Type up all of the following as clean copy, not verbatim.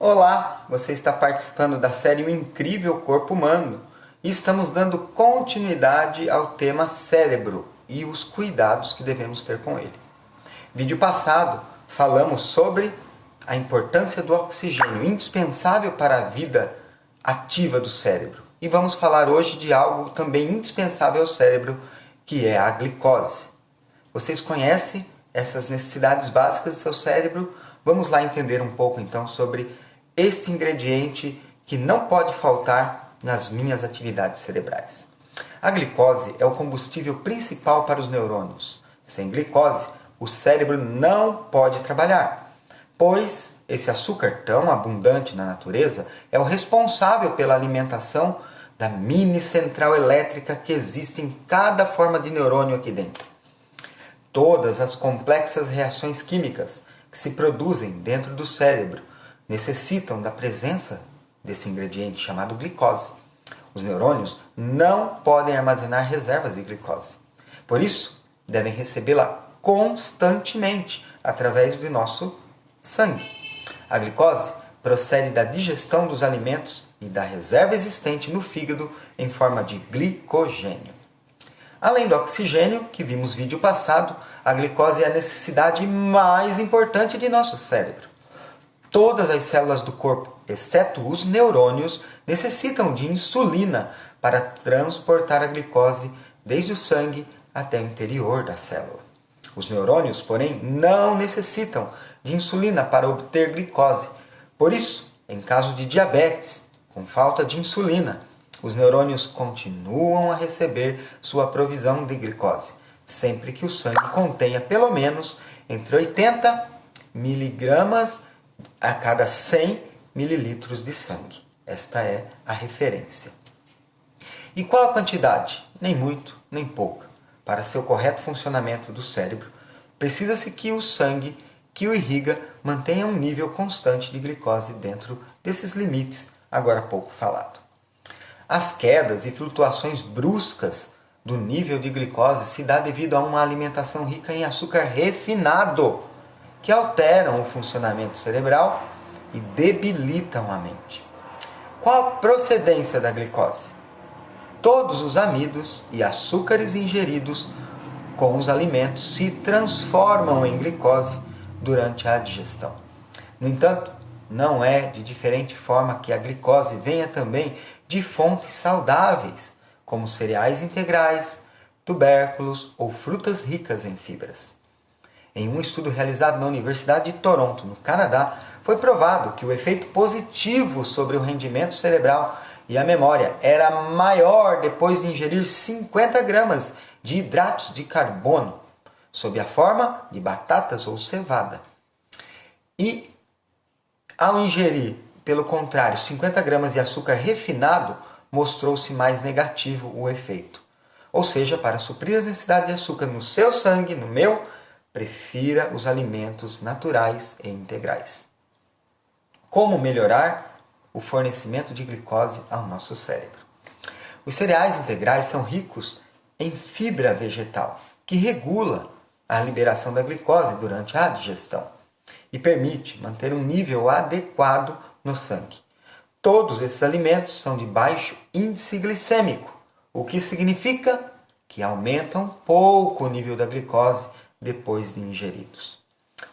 Olá, você está participando da série O Incrível Corpo Humano e estamos dando continuidade ao tema cérebro e os cuidados que devemos ter com ele. Vídeo passado, falamos sobre a importância do oxigênio, indispensável para a vida ativa do cérebro. E vamos falar hoje de algo também indispensável ao cérebro, que é a glicose. Vocês conhecem essas necessidades básicas do seu cérebro? Vamos lá entender um pouco então sobre esse ingrediente que não pode faltar nas minhas atividades cerebrais. A glicose é o combustível principal para os neurônios. Sem glicose, o cérebro não pode trabalhar, pois esse açúcar tão abundante na natureza é o responsável pela alimentação da mini central elétrica que existe em cada forma de neurônio aqui dentro. Todas as complexas reações químicas que se produzem dentro do cérebro necessitam da presença desse ingrediente chamado glicose. Os neurônios não podem armazenar reservas de glicose. Por isso, devem recebê-la constantemente através do nosso sangue. A glicose procede da digestão dos alimentos e da reserva existente no fígado em forma de glicogênio. Além do oxigênio, que vimos no vídeo passado, a glicose é a necessidade mais importante de nosso cérebro. Todas as células do corpo, exceto os neurônios, necessitam de insulina para transportar a glicose desde o sangue até o interior da célula. Os neurônios, porém, não necessitam de insulina para obter glicose. Por isso, em caso de diabetes, com falta de insulina, os neurônios continuam a receber sua provisão de glicose, sempre que o sangue contenha pelo menos entre 80 miligramas a cada 100 mililitros de sangue. Esta é a referência. E qual a quantidade? Nem muito, nem pouca. Para seu correto funcionamento do cérebro, precisa-se que o sangue que o irriga mantenha um nível constante de glicose dentro desses limites, agora há pouco falado. As quedas e flutuações bruscas do nível de glicose se dá devido a uma alimentação rica em açúcar refinado, que alteram o funcionamento cerebral e debilitam a mente. Qual a procedência da glicose? Todos os amidos e açúcares ingeridos com os alimentos se transformam em glicose durante a digestão. No entanto, não é de diferente forma que a glicose venha também de fontes saudáveis, como cereais integrais, tubérculos ou frutas ricas em fibras. Em um estudo realizado na Universidade de Toronto, no Canadá, foi provado que o efeito positivo sobre o rendimento cerebral e a memória era maior depois de ingerir 50 gramas de hidratos de carbono, sob a forma de batatas ou cevada. E, ao ingerir, pelo contrário, 50 gramas de açúcar refinado, mostrou-se mais negativo o efeito. Ou seja, para suprir as necessidades de açúcar no seu sangue, no meu, prefira os alimentos naturais e integrais. Como melhorar o fornecimento de glicose ao nosso cérebro? Os cereais integrais são ricos em fibra vegetal, que regula a liberação da glicose durante a digestão e permite manter um nível adequado no sangue. Todos esses alimentos são de baixo índice glicêmico, o que significa que aumentam pouco o nível da glicose depois de ingeridos.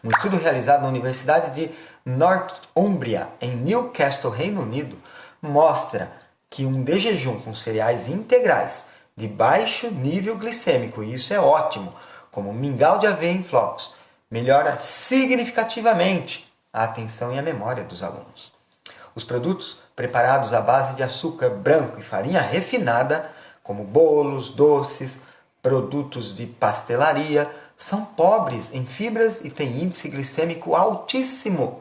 Um estudo realizado na Universidade de Northumbria, em Newcastle, Reino Unido, mostra que um de jejum com cereais integrais de baixo nível glicêmico, e isso é ótimo, como mingau de aveia em flocos, melhora significativamente a atenção e a memória dos alunos. Os produtos preparados à base de açúcar branco e farinha refinada, como bolos, doces, produtos de pastelaria, são pobres em fibras e têm índice glicêmico altíssimo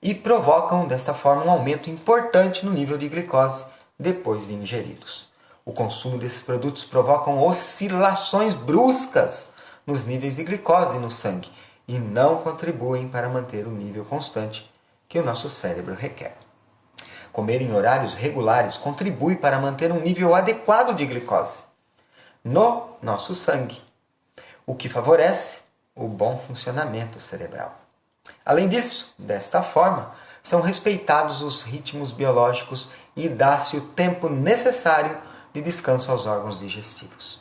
e provocam, desta forma, um aumento importante no nível de glicose depois de ingeridos. O consumo desses produtos provoca oscilações bruscas nos níveis de glicose no sangue e não contribuem para manter o nível constante que o nosso cérebro requer. Comer em horários regulares contribui para manter um nível adequado de glicose no nosso sangue, o que favorece o bom funcionamento cerebral. Além disso, desta forma, são respeitados os ritmos biológicos e dá-se o tempo necessário de descanso aos órgãos digestivos.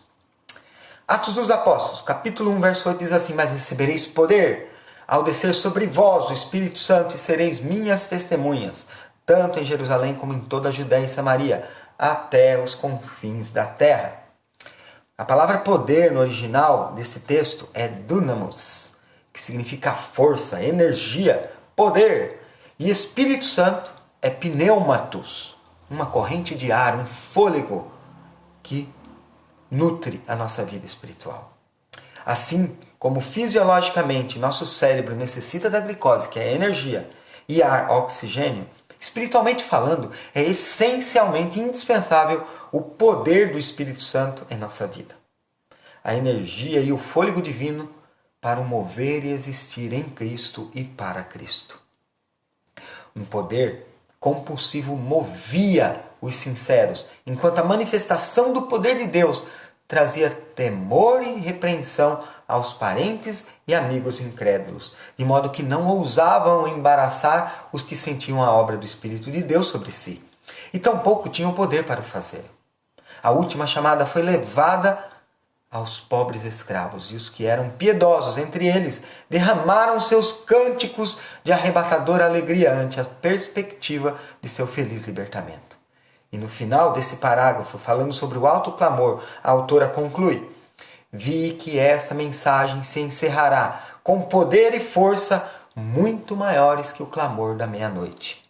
Atos dos Apóstolos, capítulo 1, verso 8 diz assim: Mas recebereis poder ao descer sobre vós o Espírito Santo e sereis minhas testemunhas, tanto em Jerusalém como em toda a Judéia e Samaria, até os confins da terra. A palavra poder no original desse texto é dunamos, que significa força, energia, poder. E Espírito Santo é pneumatos, uma corrente de ar, um fôlego que nutre a nossa vida espiritual. Assim como fisiologicamente nosso cérebro necessita da glicose, que é energia, e ar, oxigênio, espiritualmente falando, é essencialmente indispensável o poder do Espírito Santo em nossa vida. A energia e o fôlego divino para o mover e existir em Cristo e para Cristo. Um poder compulsivo movia os sinceros, enquanto a manifestação do poder de Deus trazia temor e repreensão aos parentes e amigos incrédulos, de modo que não ousavam embaraçar os que sentiam a obra do Espírito de Deus sobre si, e tampouco tinham poder para o fazer. A última chamada foi levada aos pobres escravos, e os que eram piedosos entre eles derramaram seus cânticos de arrebatadora alegria ante a perspectiva de seu feliz libertamento. E no final desse parágrafo, falando sobre o alto clamor, a autora conclui: Vi que esta mensagem se encerrará com poder e força muito maiores que o clamor da meia-noite.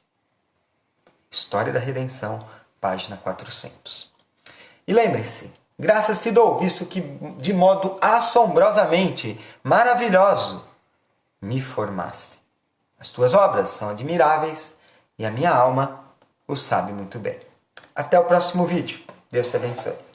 História da Redenção, página 400. E lembre-se, graças te dou, visto que de modo assombrosamente maravilhoso me formaste. As tuas obras são admiráveis e a minha alma o sabe muito bem. Até o próximo vídeo. Deus te abençoe.